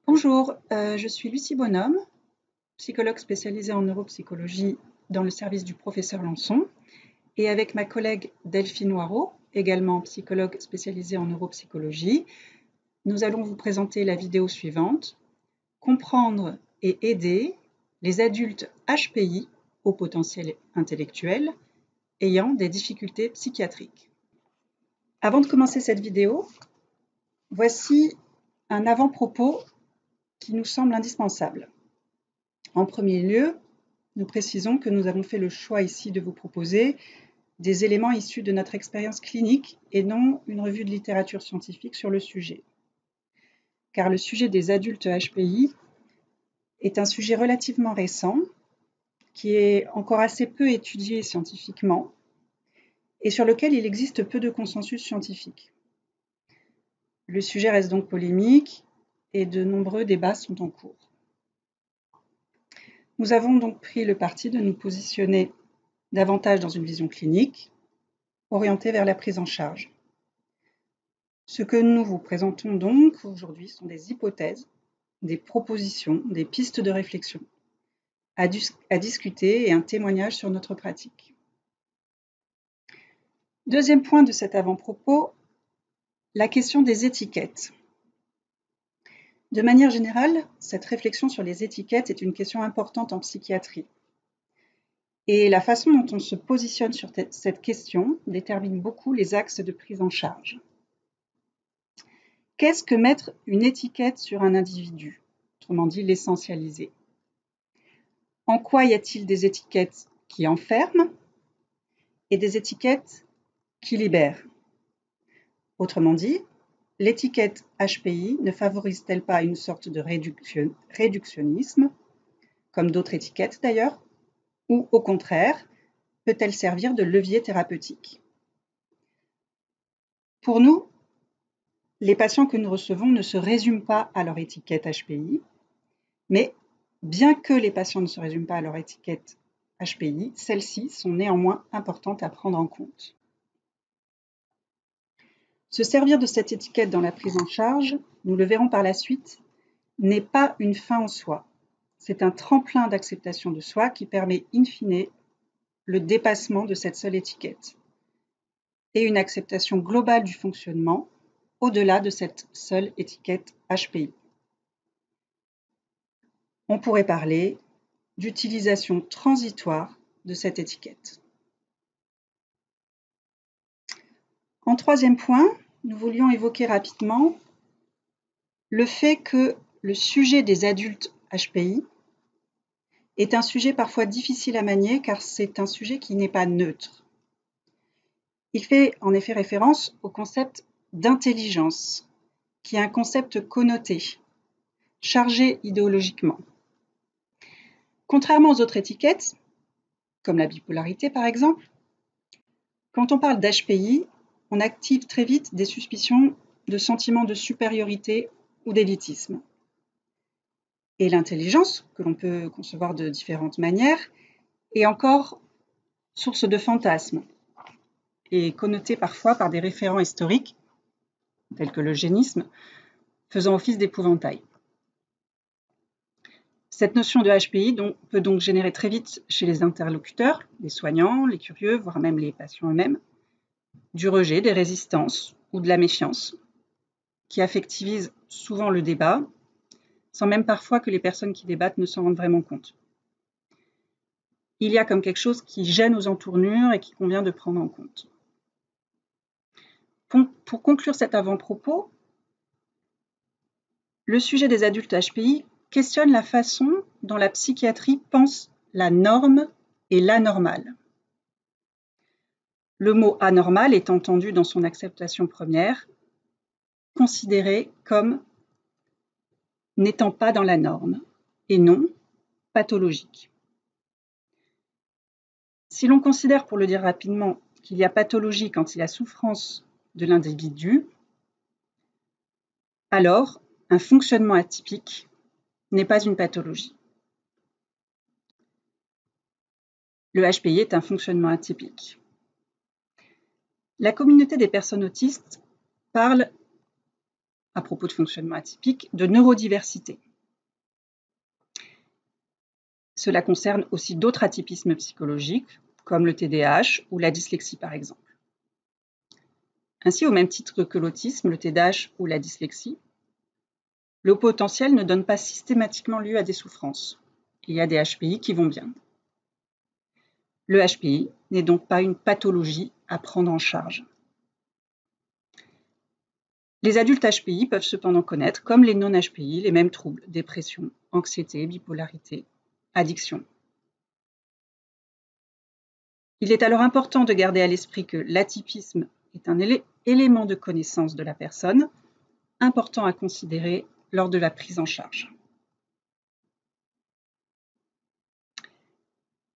Bonjour, je suis Lucie Bonhomme, psychologue spécialisée en neuropsychologie dans le service du professeur Lançon, et avec ma collègue Delphine Noireau, également psychologue spécialisée en neuropsychologie, nous allons vous présenter la vidéo suivante: Comprendre et aider les adultes HPI au potentiel intellectuel ayant des difficultés psychiatriques. Avant de commencer cette vidéo, voici un avant-propos qui nous semble indispensable. En premier lieu, nous précisons que nous avons fait le choix ici de vous proposer des éléments issus de notre expérience clinique et non une revue de littérature scientifique sur le sujet. Car le sujet des adultes HPI est un sujet relativement récent, qui est encore assez peu étudié scientifiquement et sur lequel il existe peu de consensus scientifique. Le sujet reste donc polémique et de nombreux débats sont en cours. Nous avons donc pris le parti de nous positionner davantage dans une vision clinique, orientée vers la prise en charge. Ce que nous vous présentons donc aujourd'hui sont des hypothèses, des propositions, des pistes de réflexion à discuter et un témoignage sur notre pratique. Deuxième point de cet avant-propos, la question des étiquettes. De manière générale, cette réflexion sur les étiquettes est une question importante en psychiatrie. Et la façon dont on se positionne sur cette question détermine beaucoup les axes de prise en charge. Qu'est-ce que mettre une étiquette sur un individu? Autrement dit, l'essentialiser. En quoi y a-t-il des étiquettes qui enferment et des étiquettes qui libèrent? Autrement dit, l'étiquette HPI ne favorise-t-elle pas une sorte de réductionnisme, comme d'autres étiquettes d'ailleurs, ou au contraire, peut-elle servir de levier thérapeutique? Pour nous, les patients que nous recevons ne se résument pas à leur étiquette HPI, mais bien que les patients ne se résument pas à leur étiquette HPI, celles-ci sont néanmoins importantes à prendre en compte. Se servir de cette étiquette dans la prise en charge, nous le verrons par la suite, n'est pas une fin en soi. C'est un tremplin d'acceptation de soi qui permet in fine le dépassement de cette seule étiquette et une acceptation globale du fonctionnement au-delà de cette seule étiquette HPI. On pourrait parler d'utilisation transitoire de cette étiquette. En troisième point, nous voulions évoquer rapidement le fait que le sujet des adultes HPI est un sujet parfois difficile à manier car c'est un sujet qui n'est pas neutre. Il fait en effet référence au concept d'intelligence, qui est un concept connoté, chargé idéologiquement. Contrairement aux autres étiquettes, comme la bipolarité par exemple, quand on parle d'HPI, on active très vite des suspicions de sentiments de supériorité ou d'élitisme. Et l'intelligence, que l'on peut concevoir de différentes manières, est encore source de fantasmes et connotée parfois par des référents historiques, tels que l'eugénisme, faisant office d'épouvantail. Cette notion de HPI peut donc générer très vite chez les interlocuteurs, les soignants, les curieux, voire même les patients eux-mêmes, du rejet, des résistances ou de la méfiance, qui affectivise souvent le débat, sans même parfois que les personnes qui débattent ne s'en rendent vraiment compte. Il y a comme quelque chose qui gêne aux entournures et qu'il convient de prendre en compte. Pour conclure cet avant-propos, le sujet des adultes HPI questionne la façon dont la psychiatrie pense la norme et l'anormal. Le mot anormal est entendu dans son acceptation première, considéré comme n'étant pas dans la norme et non pathologique. Si l'on considère, pour le dire rapidement, qu'il y a pathologie quand il y a souffrance de l'individu, alors un fonctionnement atypique n'est pas une pathologie. Le HPI est un fonctionnement atypique. La communauté des personnes autistes parle à propos de fonctionnement atypique, de neurodiversité. Cela concerne aussi d'autres atypismes psychologiques, comme le TDAH ou la dyslexie par exemple. Ainsi, au même titre que l'autisme, le TDAH ou la dyslexie, le haut potentiel ne donne pas systématiquement lieu à des souffrances. Il y a des HPI qui vont bien. Le HPI n'est donc pas une pathologie à prendre en charge. Les adultes HPI peuvent cependant connaître, comme les non-HPI, les mêmes troubles, dépression, anxiété, bipolarité, addiction. Il est alors important de garder à l'esprit que l'atypisme est un élément de connaissance de la personne, important à considérer lors de la prise en charge.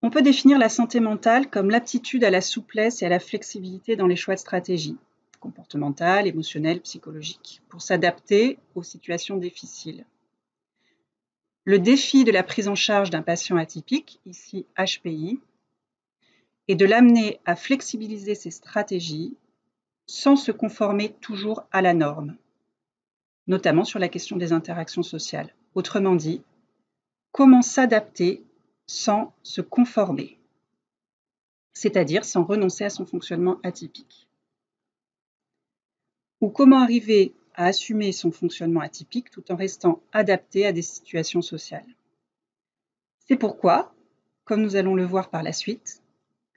On peut définir la santé mentale comme l'aptitude à la souplesse et à la flexibilité dans les choix de stratégie, comportementales, émotionnelles, psychologiques, pour s'adapter aux situations difficiles. Le défi de la prise en charge d'un patient atypique, ici HPI, est de l'amener à flexibiliser ses stratégies sans se conformer toujours à la norme, notamment sur la question des interactions sociales. Autrement dit, comment s'adapter sans se conformer, c'est-à-dire sans renoncer à son fonctionnement atypique. Ou comment arriver à assumer son fonctionnement atypique tout en restant adapté à des situations sociales. C'est pourquoi, comme nous allons le voir par la suite,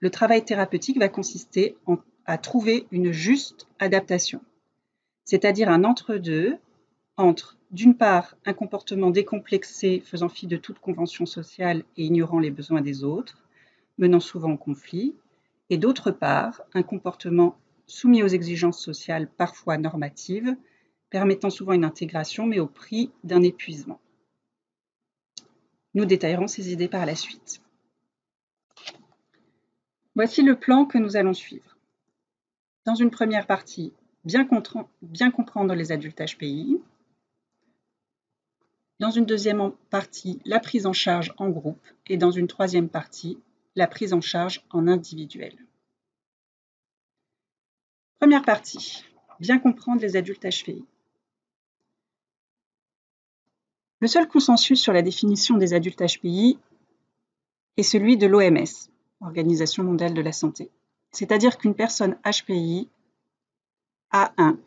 le travail thérapeutique va consister à trouver une juste adaptation, c'est-à-dire un entre-deux entre, d'une part, un comportement décomplexé faisant fi de toute convention sociale et ignorant les besoins des autres, menant souvent au conflit, et d'autre part, un comportement soumis aux exigences sociales parfois normatives, permettant souvent une intégration, mais au prix d'un épuisement. Nous détaillerons ces idées par la suite. Voici le plan que nous allons suivre. Dans une première partie, bien comprendre les adultes HPI. Dans une deuxième partie, la prise en charge en groupe. Et dans une troisième partie, la prise en charge en individuel. Première partie, bien comprendre les adultes HPI. Le seul consensus sur la définition des adultes HPI est celui de l'OMS, Organisation mondiale de la santé. C'est-à-dire qu'une personne HPI a un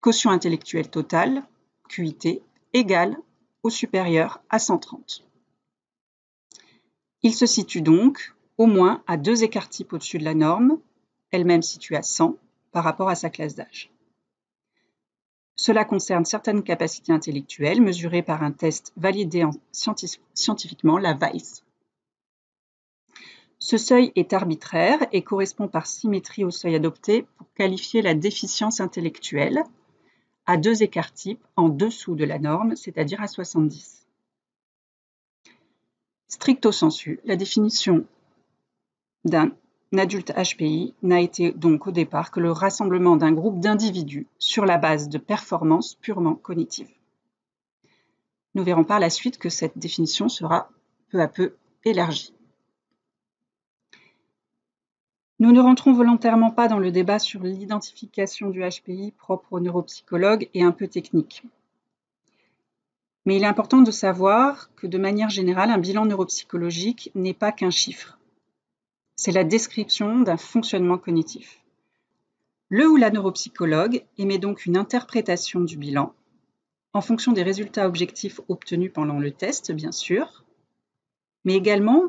quotient intellectuel total, QIT, égal ou supérieur à 130. Il se situe donc au moins à 2 écarts types au-dessus de la norme, elle-même située à 100 par rapport à sa classe d'âge. Cela concerne certaines capacités intellectuelles mesurées par un test validé scientifiquement, la VICE. Ce seuil est arbitraire et correspond par symétrie au seuil adopté pour qualifier la déficience intellectuelle à 2 écarts types en dessous de la norme, c'est-à-dire à 70. Stricto sensu, la définition d'un adulte HPI n'a été donc au départ que le rassemblement d'un groupe d'individus sur la base de performances purement cognitives. Nous verrons par la suite que cette définition sera peu à peu élargie. Nous ne rentrons volontairement pas dans le débat sur l'identification du HPI propre aux neuropsychologues et un peu technique. Mais il est important de savoir que de manière générale, un bilan neuropsychologique n'est pas qu'un chiffre. C'est la description d'un fonctionnement cognitif. Le ou la neuropsychologue émet donc une interprétation du bilan en fonction des résultats objectifs obtenus pendant le test, bien sûr, mais également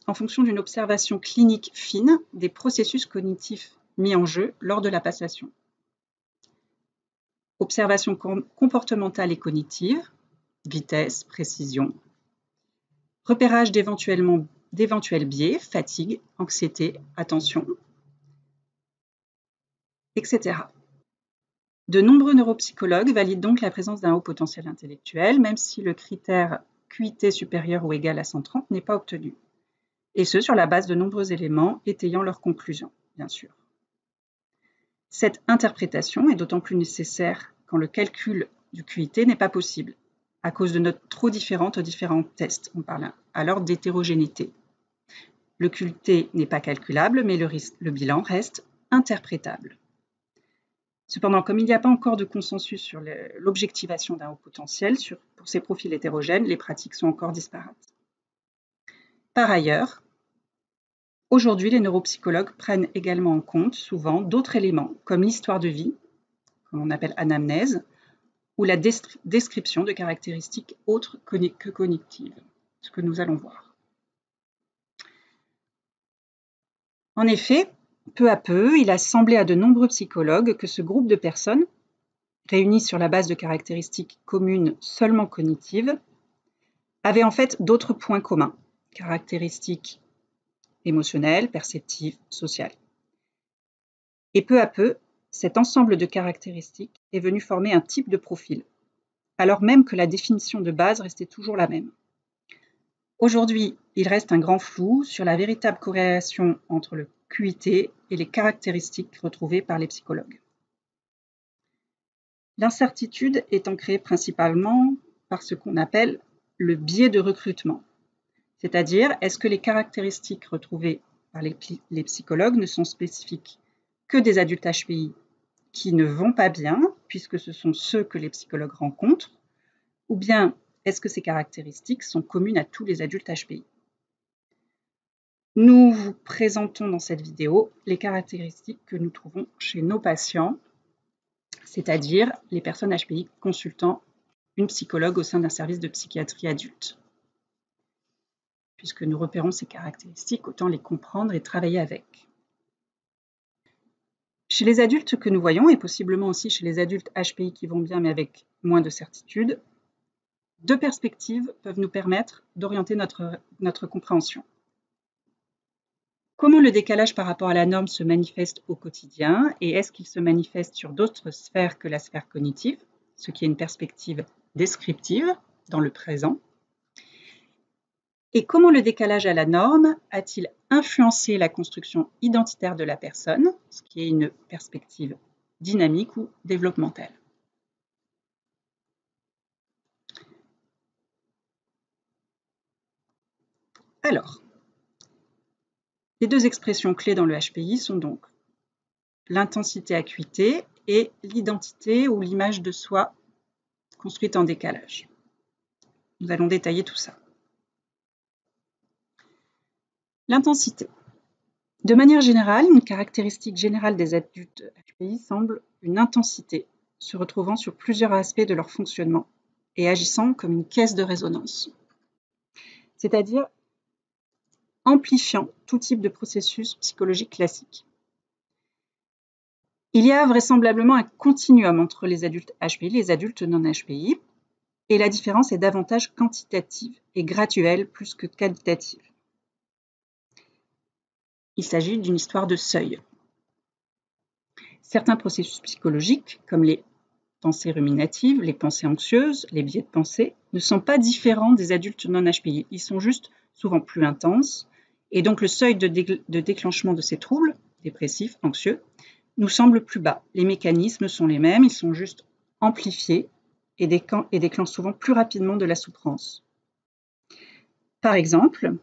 en fonction d'une observation clinique fine des processus cognitifs mis en jeu lors de la passation. Observation comportementale et cognitive, vitesse, précision, repérage d'éventuels biais, fatigue, anxiété, attention, etc. De nombreux neuropsychologues valident donc la présence d'un haut potentiel intellectuel, même si le critère QIT supérieur ou égal à 130 n'est pas obtenu. Et ce, sur la base de nombreux éléments étayant leur conclusion, bien sûr. Cette interprétation est d'autant plus nécessaire quand le calcul du QIT n'est pas possible, à cause de notes trop différentes aux différents tests. On parle alors d'hétérogénéité. Le QIT n'est pas calculable, mais le bilan reste interprétable. Cependant, comme il n'y a pas encore de consensus sur l'objectivation d'un haut potentiel pour ces profils hétérogènes, les pratiques sont encore disparates. Par ailleurs, aujourd'hui, les neuropsychologues prennent également en compte souvent d'autres éléments, comme l'histoire de vie, qu'on appelle anamnèse, ou la description de caractéristiques autres que cognitives, ce que nous allons voir. En effet, peu à peu, il a semblé à de nombreux psychologues que ce groupe de personnes, réunies sur la base de caractéristiques communes seulement cognitives, avait en fait d'autres points communs, caractéristiques émotionnelles, perceptives, sociales. Et peu à peu, cet ensemble de caractéristiques est venu former un type de profil, alors même que la définition de base restait toujours la même. Aujourd'hui, il reste un grand flou sur la véritable corrélation entre le QIT et les caractéristiques retrouvées par les psychologues. L'incertitude étant créée principalement par ce qu'on appelle le biais de recrutement, c'est-à-dire est-ce que les caractéristiques retrouvées par les psychologues ne sont spécifiques que des adultes HPI qui ne vont pas bien, puisque ce sont ceux que les psychologues rencontrent, ou bien est-ce que ces caractéristiques sont communes à tous les adultes HPI? Nous vous présentons dans cette vidéo les caractéristiques que nous trouvons chez nos patients, c'est-à-dire les personnes HPI consultant une psychologue au sein d'un service de psychiatrie adulte. Puisque nous repérons ces caractéristiques, autant les comprendre et travailler avec. Chez les adultes que nous voyons, et possiblement aussi chez les adultes HPI qui vont bien mais avec moins de certitude, deux perspectives peuvent nous permettre d'orienter notre compréhension. Comment le décalage par rapport à la norme se manifeste au quotidien et est-ce qu'il se manifeste sur d'autres sphères que la sphère cognitive, ce qui est une perspective descriptive dans le présent? Et comment le décalage à la norme a-t-il influencé la construction identitaire de la personne, ce qui est une perspective dynamique ou développementale? Alors, les deux expressions clés dans le HPI sont donc l'intensité-acuité et l'identité ou l'image de soi construite en décalage. Nous allons détailler tout ça. L'intensité. De manière générale, une caractéristique générale des adultes HPI semble une intensité se retrouvant sur plusieurs aspects de leur fonctionnement et agissant comme une caisse de résonance, c'est-à-dire amplifiant tout type de processus psychologique classique. Il y a vraisemblablement un continuum entre les adultes HPI et les adultes non HPI, et la différence est davantage quantitative et graduelle plus que qualitative. Il s'agit d'une histoire de seuil. Certains processus psychologiques, comme les pensées ruminatives, les pensées anxieuses, les biais de pensée, ne sont pas différents des adultes non HPI. Ils sont juste souvent plus intenses, et donc le seuil de déclenchement de ces troubles, dépressifs, anxieux, nous semble plus bas. Les mécanismes sont les mêmes, ils sont juste amplifiés et déclenchent souvent plus rapidement de la souffrance. Par exemple,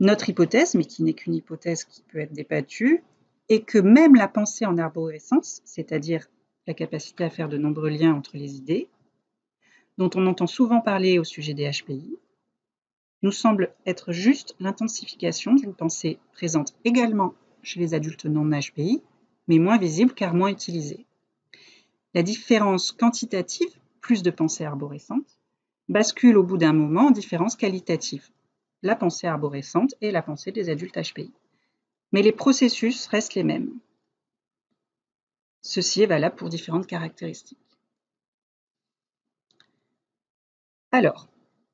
notre hypothèse, mais qui n'est qu'une hypothèse qui peut être débattue, est que même la pensée en arborescence, c'est-à-dire la capacité à faire de nombreux liens entre les idées, dont on entend souvent parler au sujet des HPI, nous semble être juste l'intensification d'une pensée présente également chez les adultes non HPI, mais moins visible car moins utilisée. La différence quantitative, plus de pensée arborescente, bascule au bout d'un moment en différence qualitative, la pensée arborescente et la pensée des adultes HPI. Mais les processus restent les mêmes. Ceci est valable pour différentes caractéristiques. Alors,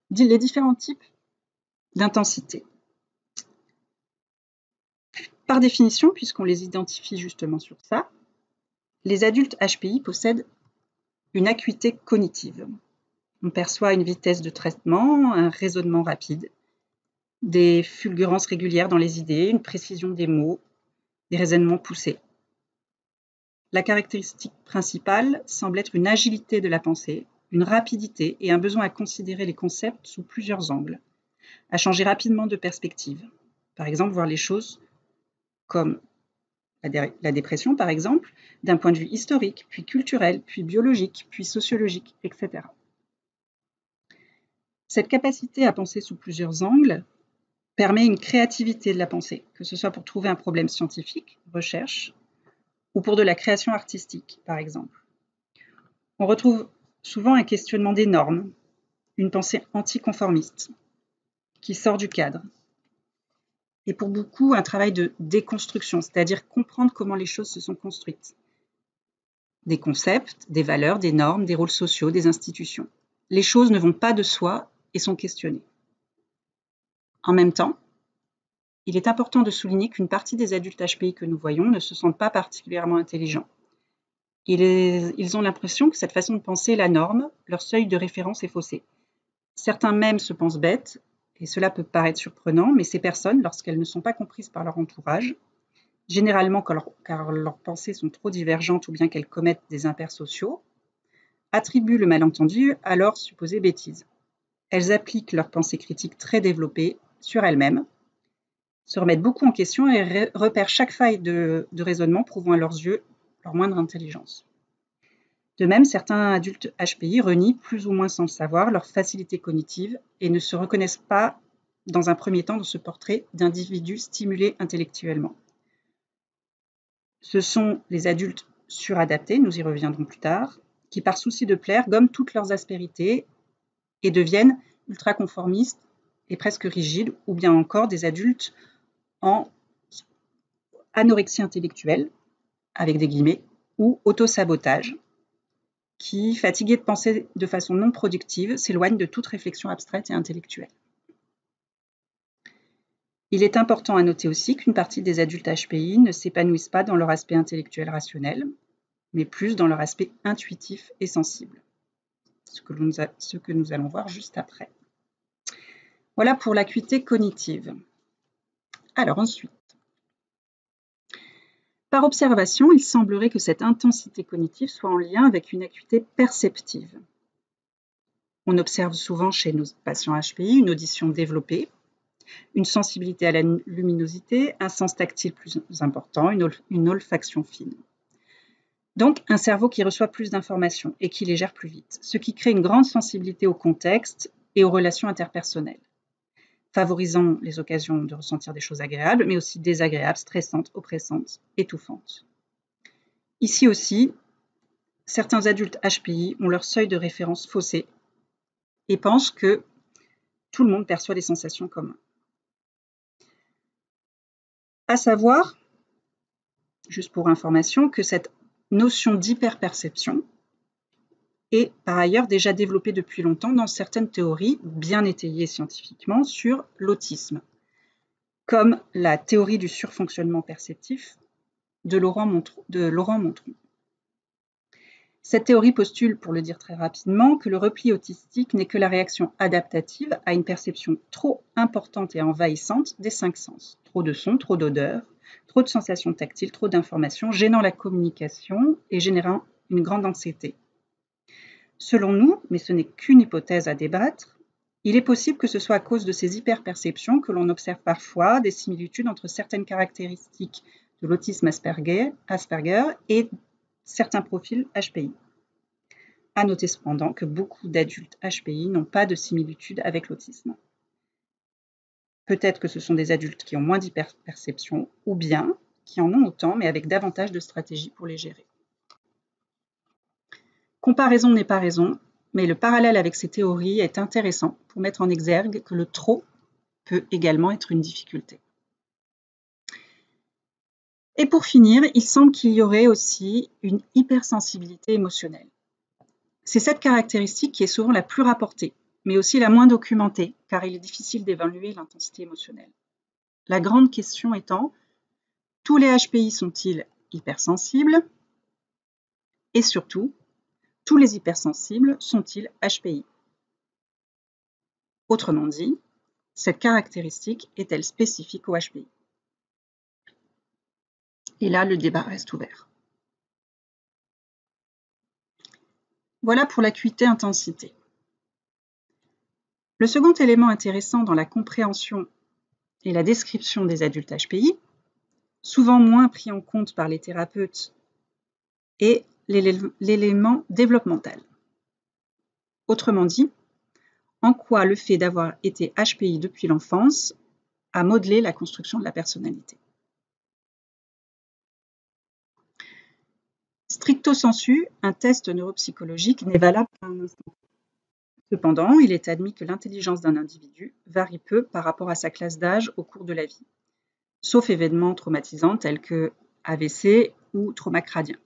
les différents types d'intensité. Par définition, puisqu'on les identifie justement sur ça, les adultes HPI possèdent une acuité cognitive. On perçoit une vitesse de traitement, un raisonnement rapide, des fulgurances régulières dans les idées, une précision des mots, des raisonnements poussés. La caractéristique principale semble être une agilité de la pensée, une rapidité et un besoin à considérer les concepts sous plusieurs angles, à changer rapidement de perspective. Par exemple, voir les choses comme la dépression par exemple, d'un point de vue historique, puis culturel, puis biologique, puis sociologique, etc. Cette capacité à penser sous plusieurs angles permet une créativité de la pensée, que ce soit pour trouver un problème scientifique, recherche, ou pour de la création artistique, par exemple. On retrouve souvent un questionnement des normes, une pensée anticonformiste, qui sort du cadre. Et pour beaucoup, un travail de déconstruction, c'est-à-dire comprendre comment les choses se sont construites. Des concepts, des valeurs, des normes, des rôles sociaux, des institutions. Les choses ne vont pas de soi et sont questionnées. En même temps, il est important de souligner qu'une partie des adultes HPI que nous voyons ne se sentent pas particulièrement intelligents. Ils ont l'impression que cette façon de penser est la norme, leur seuil de référence est faussé. Certains même se pensent bêtes, et cela peut paraître surprenant, mais ces personnes, lorsqu'elles ne sont pas comprises par leur entourage, généralement car leurs pensées sont trop divergentes ou bien qu'elles commettent des impairs sociaux, attribuent le malentendu à leur supposée bêtise. Elles appliquent leur pensée critique très développée sur elles-mêmes, se remettent beaucoup en question et repèrent chaque faille de raisonnement prouvant à leurs yeux leur moindre intelligence. De même, certains adultes HPI renient, plus ou moins sans le savoir, leur facilité cognitive et ne se reconnaissent pas, dans un premier temps, dans ce portrait d'individus stimulés intellectuellement. Ce sont les adultes suradaptés, nous y reviendrons plus tard, qui par souci de plaire gomment toutes leurs aspérités et deviennent ultra-conformistes et presque rigides, ou bien encore des adultes en anorexie intellectuelle, avec des guillemets, ou autosabotage, qui, fatigués de penser de façon non productive, s'éloignent de toute réflexion abstraite et intellectuelle. Il est important à noter aussi qu'une partie des adultes HPI ne s'épanouissent pas dans leur aspect intellectuel rationnel, mais plus dans leur aspect intuitif et sensible, ce que nous allons voir juste après. Voilà pour l'acuité cognitive. Alors ensuite, par observation, il semblerait que cette intensité cognitive soit en lien avec une acuité perceptive. On observe souvent chez nos patients HPI une audition développée, une sensibilité à la luminosité, un sens tactile plus important, une olfaction fine. Donc, un cerveau qui reçoit plus d'informations et qui les gère plus vite, ce qui crée une grande sensibilité au contexte et aux relations interpersonnelles, favorisant les occasions de ressentir des choses agréables, mais aussi désagréables, stressantes, oppressantes, étouffantes. Ici aussi, certains adultes HPI ont leur seuil de référence faussé et pensent que tout le monde perçoit des sensations communes. À savoir, juste pour information, que cette notion d'hyperperception est par ailleurs déjà développée depuis longtemps dans certaines théories bien étayées scientifiquement sur l'autisme, comme la théorie du surfonctionnement perceptif de Laurent Montron. Cette théorie postule, pour le dire très rapidement, que le repli autistique n'est que la réaction adaptative à une perception trop importante et envahissante des 5 sens. Trop de sons, trop d'odeurs, trop de sensations tactiles, trop d'informations, gênant la communication et générant une grande anxiété. Selon nous, mais ce n'est qu'une hypothèse à débattre, il est possible que ce soit à cause de ces hyperperceptions que l'on observe parfois des similitudes entre certaines caractéristiques de l'autisme Asperger et certains profils HPI. À noter cependant que beaucoup d'adultes HPI n'ont pas de similitude avec l'autisme. Peut-être que ce sont des adultes qui ont moins d'hyperperception ou bien qui en ont autant mais avec davantage de stratégies pour les gérer. Comparaison n'est pas raison, mais le parallèle avec ces théories est intéressant pour mettre en exergue que le trop peut également être une difficulté. Et pour finir, il semble qu'il y aurait aussi une hypersensibilité émotionnelle. C'est cette caractéristique qui est souvent la plus rapportée, mais aussi la moins documentée, car il est difficile d'évaluer l'intensité émotionnelle. La grande question étant, tous les HPI sont-ils hypersensibles? Et surtout, tous les hypersensibles sont-ils HPI? Autrement dit, cette caractéristique est-elle spécifique au HPI? Et là, le débat reste ouvert. Voilà pour l'acuité-intensité. Le second élément intéressant dans la compréhension et la description des adultes HPI souvent moins pris en compte par les thérapeutes, est l'élément développemental. Autrement dit, en quoi le fait d'avoir été HPI depuis l'enfance a modelé la construction de la personnalité. Stricto sensu, un test neuropsychologique n'est valable qu'à un instant. Cependant, il est admis que l'intelligence d'un individu varie peu par rapport à sa classe d'âge au cours de la vie, sauf événements traumatisants tels que AVC ou trauma crânien.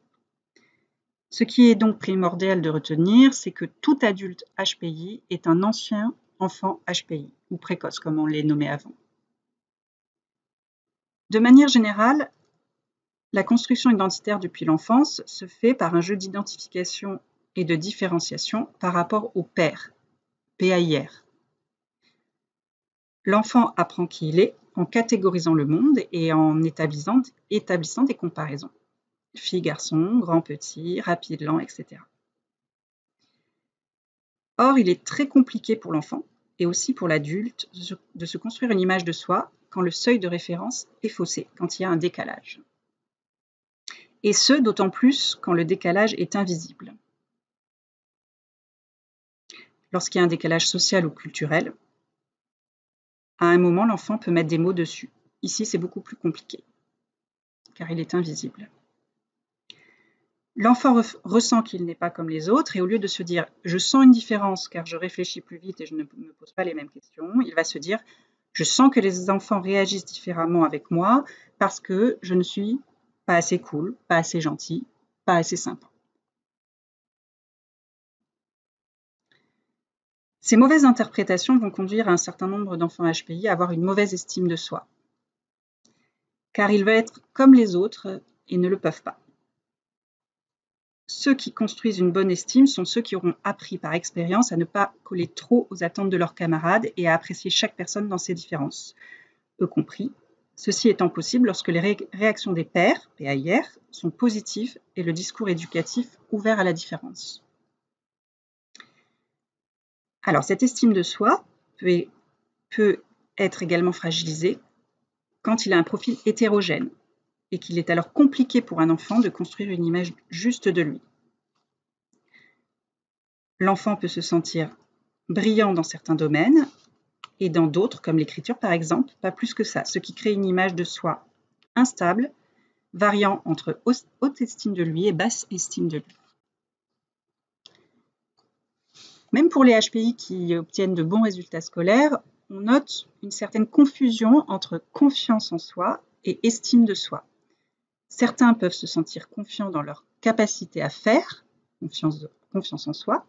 Ce qui est donc primordial de retenir, c'est que tout adulte HPI est un ancien enfant HPI, ou précoce comme on les nommait avant. De manière générale, la construction identitaire depuis l'enfance se fait par un jeu d'identification et de différenciation par rapport au père, PAIR. L'enfant apprend qui il est en catégorisant le monde et en établissant des comparaisons. Fille, garçon, grand, petit, rapide, lent, etc. Or, il est très compliqué pour l'enfant et aussi pour l'adulte de se construire une image de soi quand le seuil de référence est faussé, quand il y a un décalage. Et ce, d'autant plus quand le décalage est invisible. Lorsqu'il y a un décalage social ou culturel, à un moment, l'enfant peut mettre des mots dessus. Ici, c'est beaucoup plus compliqué, car il est invisible. L'enfant ressent qu'il n'est pas comme les autres et au lieu de se dire « je sens une différence car je réfléchis plus vite et je ne me pose pas les mêmes questions », il va se dire « je sens que les enfants réagissent différemment avec moi parce que je ne suis pas assez cool, pas assez gentil, pas assez sympa ». Ces mauvaises interprétations vont conduire un certain nombre d'enfants HPI à avoir une mauvaise estime de soi, car ils veulent être comme les autres et ne le peuvent pas. Ceux qui construisent une bonne estime sont ceux qui auront appris par expérience à ne pas coller trop aux attentes de leurs camarades et à apprécier chaque personne dans ses différences, eux compris. Ceci étant possible lorsque les réactions des pairs, PAIR, sont positives et le discours éducatif ouvert à la différence. Alors, cette estime de soi peut être également fragilisée quand il a un profil hétérogène et qu'il est alors compliqué pour un enfant de construire une image juste de lui. L'enfant peut se sentir brillant dans certains domaines et dans d'autres, comme l'écriture par exemple, pas plus que ça, ce qui crée une image de soi instable, variant entre haute estime de lui et basse estime de lui. Même pour les HPI qui obtiennent de bons résultats scolaires, on note une certaine confusion entre confiance en soi et estime de soi. Certains peuvent se sentir confiants dans leur capacité à faire, confiance en soi,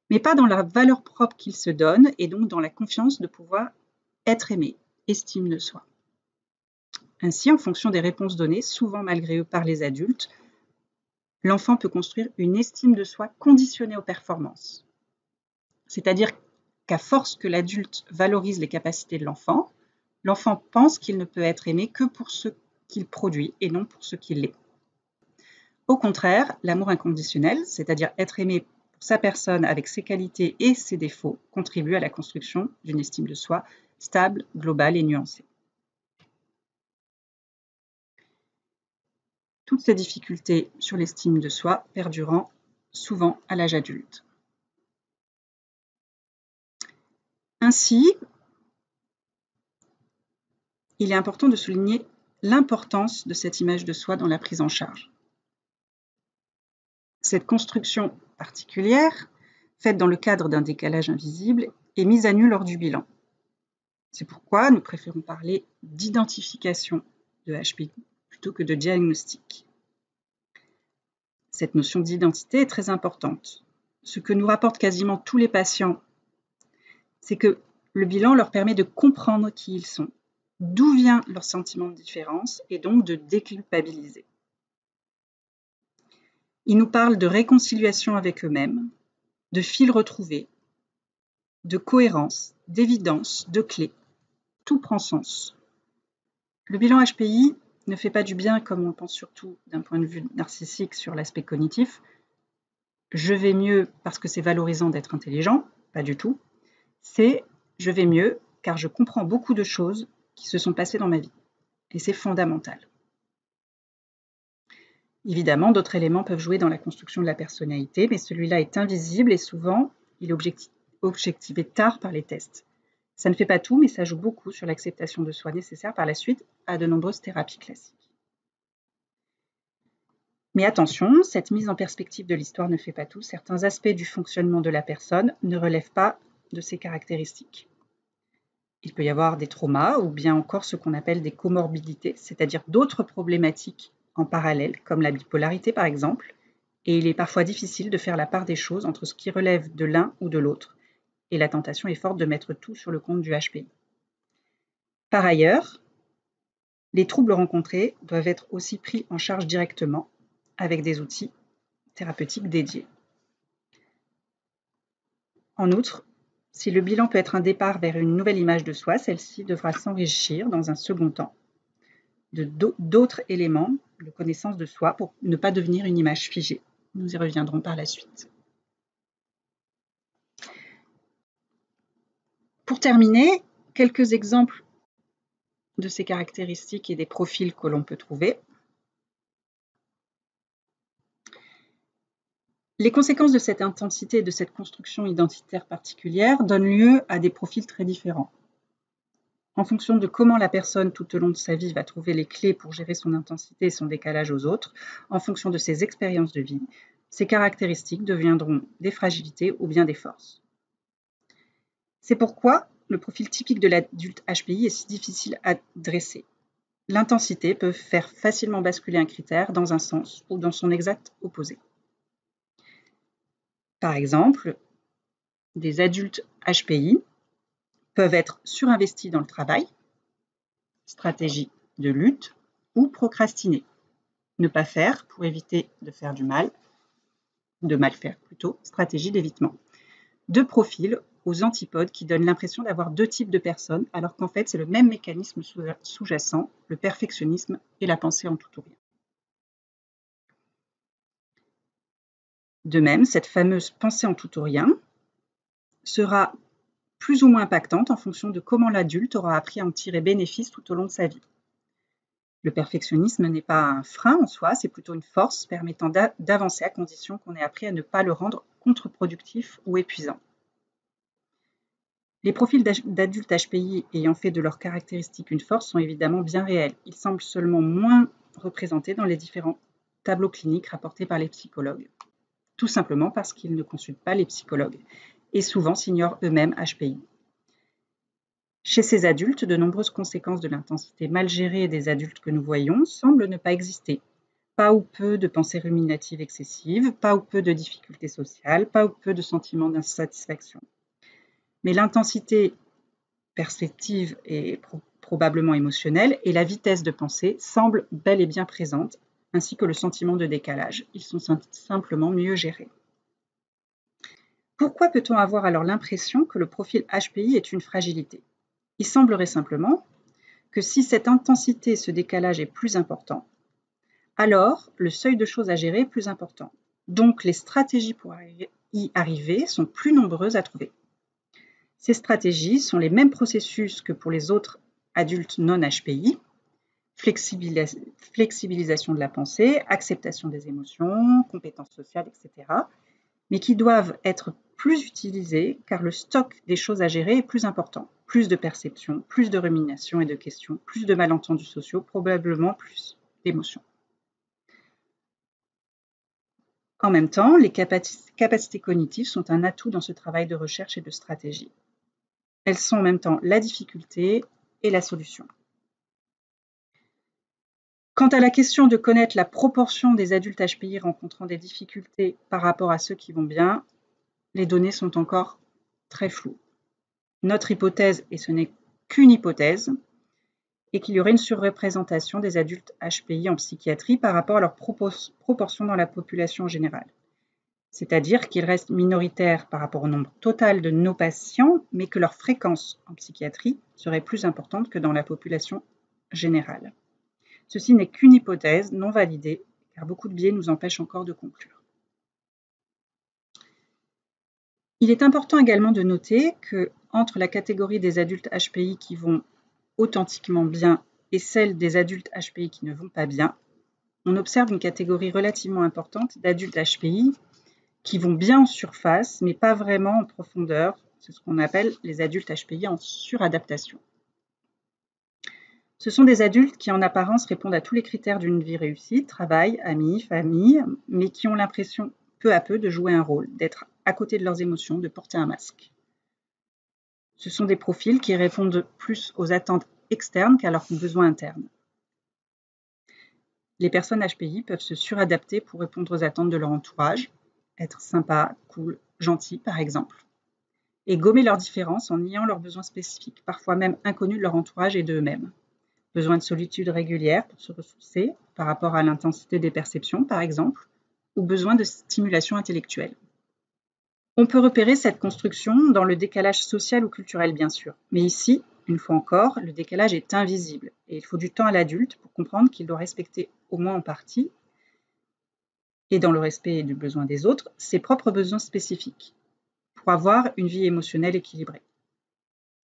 mais pas dans la valeur propre qu'ils se donnent et donc dans la confiance de pouvoir être aimé, estime de soi. Ainsi, en fonction des réponses données, souvent malgré eux par les adultes, l'enfant peut construire une estime de soi conditionnée aux performances. C'est-à-dire qu'à force que l'adulte valorise les capacités de l'enfant, l'enfant pense qu'il ne peut être aimé que pour ce qu'il produit et non pour ce qu'il est. Au contraire, l'amour inconditionnel, c'est-à-dire être aimé pour sa personne avec ses qualités et ses défauts, contribue à la construction d'une estime de soi stable, globale et nuancée. Toutes ces difficultés sur l'estime de soi perdurant souvent à l'âge adulte. Ainsi, il est important de souligner l'importance de cette image de soi dans la prise en charge. Cette construction particulière, faite dans le cadre d'un décalage invisible, est mise à nu lors du bilan. C'est pourquoi nous préférons parler d'identification de HPI plutôt que de diagnostic. Cette notion d'identité est très importante. Ce que nous rapportent quasiment tous les patients, c'est que le bilan leur permet de comprendre qui ils sont, d'où vient leur sentiment de différence et donc de déculpabiliser. Ils nous parlent de réconciliation avec eux-mêmes, de fil retrouvé, de cohérence, d'évidence, de clés. Tout prend sens. Le bilan HPI ne fait pas du bien comme on le pense surtout d'un point de vue narcissique sur l'aspect cognitif. Je vais mieux parce que c'est valorisant d'être intelligent, pas du tout. C'est je vais mieux car je comprends beaucoup de choses qui se sont passées dans ma vie. Et c'est fondamental. Évidemment, d'autres éléments peuvent jouer dans la construction de la personnalité, mais celui-là est invisible et souvent, il est objectivé tard par les tests. Ça ne fait pas tout, mais ça joue beaucoup sur l'acceptation de soi nécessaire par la suite à de nombreuses thérapies classiques. Mais attention, cette mise en perspective de l'histoire ne fait pas tout. Certains aspects du fonctionnement de la personne ne relèvent pas de ses caractéristiques. Il peut y avoir des traumas ou bien encore ce qu'on appelle des comorbidités, c'est-à-dire d'autres problématiques en parallèle, comme la bipolarité par exemple, et il est parfois difficile de faire la part des choses entre ce qui relève de l'un ou de l'autre, et la tentation est forte de mettre tout sur le compte du HPI. Par ailleurs, les troubles rencontrés doivent être aussi pris en charge directement avec des outils thérapeutiques dédiés. En outre, si le bilan peut être un départ vers une nouvelle image de soi, celle-ci devra s'enrichir dans un second temps d'autres éléments de connaissance de soi pour ne pas devenir une image figée. Nous y reviendrons par la suite. Pour terminer, quelques exemples de ces caractéristiques et des profils que l'on peut trouver. Les conséquences de cette intensité et de cette construction identitaire particulière donnent lieu à des profils très différents. En fonction de comment la personne tout au long de sa vie va trouver les clés pour gérer son intensité et son décalage aux autres, en fonction de ses expériences de vie, ces caractéristiques deviendront des fragilités ou bien des forces. C'est pourquoi le profil typique de l'adulte HPI est si difficile à dresser. L'intensité peut faire facilement basculer un critère dans un sens ou dans son exact opposé. Par exemple, des adultes HPI peuvent être surinvestis dans le travail, stratégie de lutte ou procrastiner. Ne pas faire pour éviter de faire du mal, de mal faire plutôt, stratégie d'évitement. Deux profils aux antipodes qui donnent l'impression d'avoir deux types de personnes, alors qu'en fait c'est le même mécanisme sous-jacent, le perfectionnisme et la pensée en tout ou rien. De même, cette fameuse pensée en tout ou rien sera plus ou moins impactante en fonction de comment l'adulte aura appris à en tirer bénéfice tout au long de sa vie. Le perfectionnisme n'est pas un frein en soi, c'est plutôt une force permettant d'avancer à condition qu'on ait appris à ne pas le rendre contre-productif ou épuisant. Les profils d'adultes HPI ayant fait de leurs caractéristiques une force sont évidemment bien réels. Ils semblent seulement moins représentés dans les différents tableaux cliniques rapportés par les psychologues, tout simplement parce qu'ils ne consultent pas les psychologues et souvent s'ignorent eux-mêmes HPI. Chez ces adultes, de nombreuses conséquences de l'intensité mal gérée des adultes que nous voyons semblent ne pas exister. Pas ou peu de pensées ruminatives excessives, pas ou peu de difficultés sociales, pas ou peu de sentiments d'insatisfaction. Mais l'intensité perceptive et probablement émotionnelle et la vitesse de pensée semblent bel et bien présentes, ainsi que le sentiment de décalage. Ils sont simplement mieux gérés. Pourquoi peut-on avoir alors l'impression que le profil HPI est une fragilité ? Il semblerait simplement que si cette intensité, ce décalage est plus important, alors le seuil de choses à gérer est plus important. Donc les stratégies pour y arriver sont plus nombreuses à trouver. Ces stratégies sont les mêmes processus que pour les autres adultes non HPI, flexibilisation de la pensée, acceptation des émotions, compétences sociales, etc., mais qui doivent être plus utilisées car le stock des choses à gérer est plus important. Plus de perceptions, plus de ruminations et de questions, plus de malentendus sociaux, probablement plus d'émotions. En même temps, les capacités cognitives sont un atout dans ce travail de recherche et de stratégie. Elles sont en même temps la difficulté et la solution. Quant à la question de connaître la proportion des adultes HPI rencontrant des difficultés par rapport à ceux qui vont bien, les données sont encore très floues. Notre hypothèse, et ce n'est qu'une hypothèse, est qu'il y aurait une surreprésentation des adultes HPI en psychiatrie par rapport à leur proportion dans la population générale. C'est-à-dire qu'ils restent minoritaires par rapport au nombre total de nos patients, mais que leur fréquence en psychiatrie serait plus importante que dans la population générale. Ceci n'est qu'une hypothèse non validée, car beaucoup de biais nous empêchent encore de conclure. Il est important également de noter que, entre la catégorie des adultes HPI qui vont authentiquement bien et celle des adultes HPI qui ne vont pas bien, on observe une catégorie relativement importante d'adultes HPI qui vont bien en surface, mais pas vraiment en profondeur. C'est ce qu'on appelle les adultes HPI en suradaptation. Ce sont des adultes qui, en apparence, répondent à tous les critères d'une vie réussie, travail, amis, famille, mais qui ont l'impression, peu à peu, de jouer un rôle, d'être à côté de leurs émotions, de porter un masque. Ce sont des profils qui répondent plus aux attentes externes qu'à leurs besoins internes. Les personnes HPI peuvent se suradapter pour répondre aux attentes de leur entourage, être sympa, cool, gentil par exemple, et gommer leurs différences en niant leurs besoins spécifiques, parfois même inconnus de leur entourage et d'eux-mêmes. Besoin de solitude régulière pour se ressourcer par rapport à l'intensité des perceptions par exemple, ou besoin de stimulation intellectuelle. On peut repérer cette construction dans le décalage social ou culturel bien sûr, mais ici, une fois encore, le décalage est invisible et il faut du temps à l'adulte pour comprendre qu'il doit respecter au moins en partie, et dans le respect du besoin des autres, ses propres besoins spécifiques, pour avoir une vie émotionnelle équilibrée.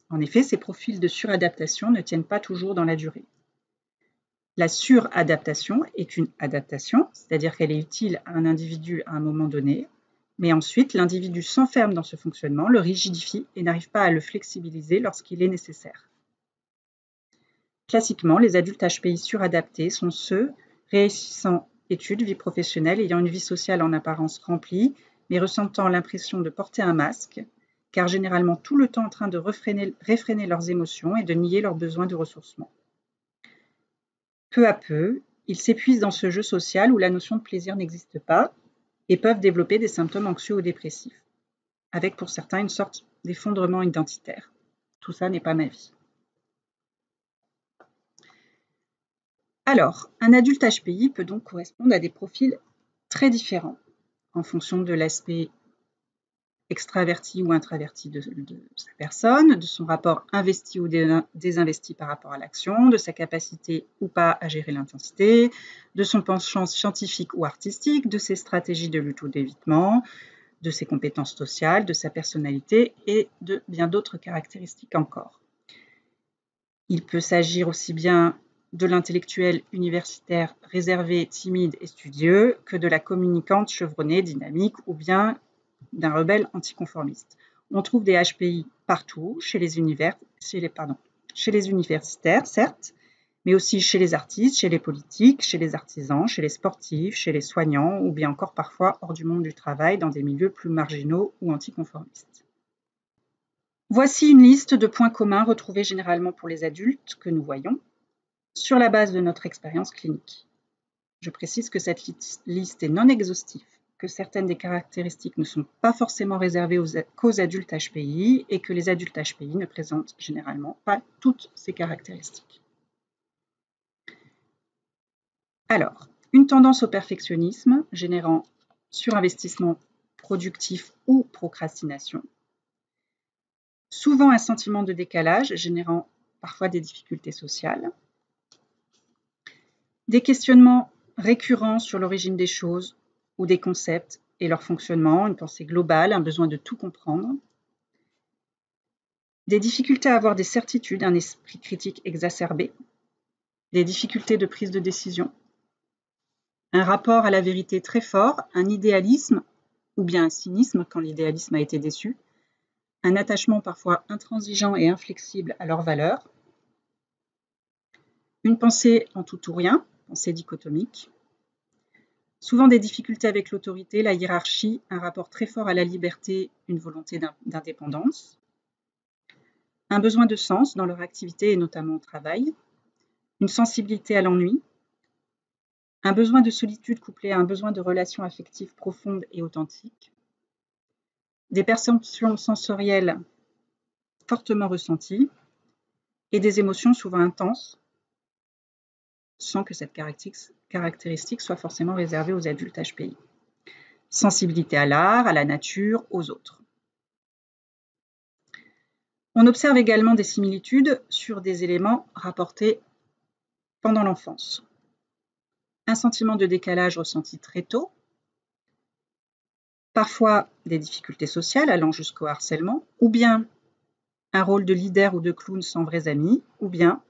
En effet, ces profils de suradaptation ne tiennent pas toujours dans la durée. La suradaptation est une adaptation, c'est-à-dire qu'elle est utile à un individu à un moment donné, mais ensuite l'individu s'enferme dans ce fonctionnement, le rigidifie et n'arrive pas à le flexibiliser lorsqu'il est nécessaire. Classiquement, les adultes HPI suradaptés sont ceux réussissant études, vie professionnelle, ayant une vie sociale en apparence remplie, mais ressentant l'impression de porter un masque, car généralement tout le temps en train de réfréner leurs émotions et de nier leurs besoins de ressourcement. Peu à peu, ils s'épuisent dans ce jeu social où la notion de plaisir n'existe pas et peuvent développer des symptômes anxieux ou dépressifs, avec pour certains une sorte d'effondrement identitaire. Tout ça n'est pas ma vie. Alors, un adulte HPI peut donc correspondre à des profils très différents en fonction de l'aspect extraverti ou introverti de sa personne, de son rapport investi ou désinvesti par rapport à l'action, de sa capacité ou pas à gérer l'intensité, de son penchant scientifique ou artistique, de ses stratégies de lutte ou d'évitement, de ses compétences sociales, de sa personnalité et de bien d'autres caractéristiques encore. Il peut s'agir aussi bien de l'intellectuel universitaire réservé, timide et studieux que de la communicante chevronnée, dynamique ou bien d'un rebelle anticonformiste. On trouve des HPI partout, chez les universitaires, certes, mais aussi chez les artistes, chez les politiques, chez les artisans, chez les sportifs, chez les soignants, ou bien encore parfois hors du monde du travail, dans des milieux plus marginaux ou anticonformistes. Voici une liste de points communs retrouvés généralement pour les adultes que nous voyons, sur la base de notre expérience clinique. Je précise que cette liste est non exhaustive, que certaines des caractéristiques ne sont pas forcément réservées qu'aux adultes HPI et que les adultes HPI ne présentent généralement pas toutes ces caractéristiques. Alors, une tendance au perfectionnisme générant surinvestissement productif ou procrastination. Souvent un sentiment de décalage générant parfois des difficultés sociales. Des questionnements récurrents sur l'origine des choses ou des concepts et leur fonctionnement, une pensée globale, un besoin de tout comprendre. Des difficultés à avoir des certitudes, un esprit critique exacerbé. Des difficultés de prise de décision. Un rapport à la vérité très fort, un idéalisme ou bien un cynisme quand l'idéalisme a été déçu. Un attachement parfois intransigeant et inflexible à leurs valeurs. Une pensée en tout ou rien, pensée dichotomique. Souvent des difficultés avec l'autorité, la hiérarchie, un rapport très fort à la liberté, une volonté d'indépendance. Un besoin de sens dans leur activité et notamment au travail. Une sensibilité à l'ennui. Un besoin de solitude couplé à un besoin de relations affectives profondes et authentiques. Des perceptions sensorielles fortement ressenties et des émotions souvent intenses, sans que cette caractéristique soit forcément réservée aux adultes HPI. Sensibilité à l'art, à la nature, aux autres. On observe également des similitudes sur des éléments rapportés pendant l'enfance. Un sentiment de décalage ressenti très tôt, parfois des difficultés sociales allant jusqu'au harcèlement, ou bien un rôle de leader ou de clown sans vrais amis, ou bien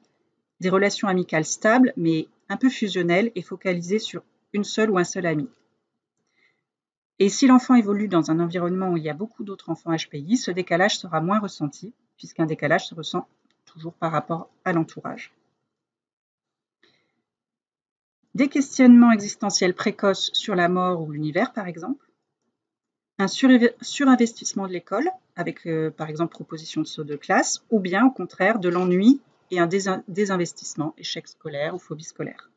des relations amicales stables mais un peu fusionnelles et focalisées sur une seule ou un seul ami. Et si l'enfant évolue dans un environnement où il y a beaucoup d'autres enfants HPI, ce décalage sera moins ressenti, puisqu'un décalage se ressent toujours par rapport à l'entourage. Des questionnements existentiels précoces sur la mort ou l'univers, par exemple. Un surinvestissement de l'école, avec par exemple proposition de saut de classe, ou bien au contraire de l'ennui et un désinvestissement, échec scolaire ou phobie scolaire.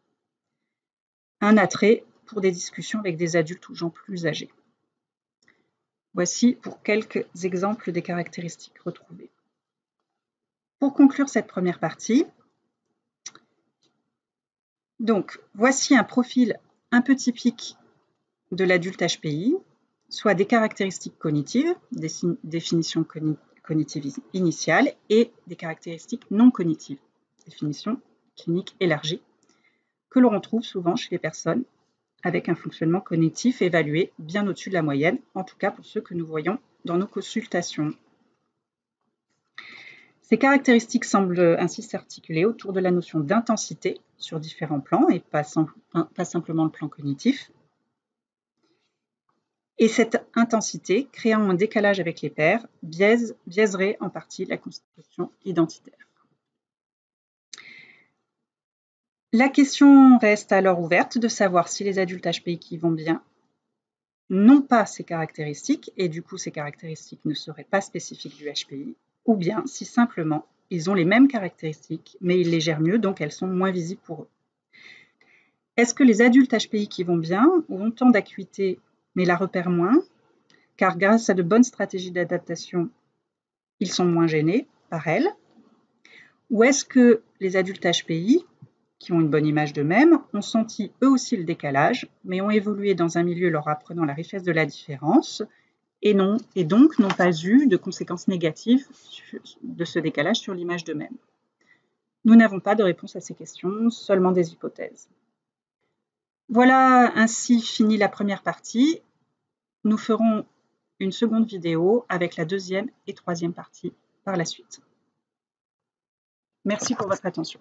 Un attrait pour des discussions avec des adultes ou gens plus âgés. Voici pour quelques exemples des caractéristiques retrouvées. Pour conclure cette première partie, donc voici un profil un peu typique de l'adulte HPI, soit des caractéristiques cognitives, des définitions cognitives initiales et des caractéristiques non cognitives, définition clinique élargie, que l'on retrouve souvent chez les personnes avec un fonctionnement cognitif évalué bien au-dessus de la moyenne, en tout cas pour ceux que nous voyons dans nos consultations. Ces caractéristiques semblent ainsi s'articuler autour de la notion d'intensité sur différents plans et pas simplement le plan cognitif. Et cette intensité, créant un décalage avec les pairs, biaiserait en partie la constitution identitaire. La question reste alors ouverte de savoir si les adultes HPI qui vont bien n'ont pas ces caractéristiques, et du coup ces caractéristiques ne seraient pas spécifiques du HPI, ou bien si simplement ils ont les mêmes caractéristiques, mais ils les gèrent mieux, donc elles sont moins visibles pour eux. Est-ce que les adultes HPI qui vont bien ont autant d'acuité, mais la repèrent moins, car grâce à de bonnes stratégies d'adaptation, ils sont moins gênés par elles? Ou est-ce que les adultes HPI, qui ont une bonne image d'eux-mêmes, ont senti eux aussi le décalage, mais ont évolué dans un milieu leur apprenant la richesse de la différence, et donc n'ont pas eu de conséquences négatives de ce décalage sur l'image d'eux-mêmes? Nous n'avons pas de réponse à ces questions, seulement des hypothèses. Voilà ainsi fini la première partie. Nous ferons une seconde vidéo avec la deuxième et troisième partie par la suite. Merci pour votre attention.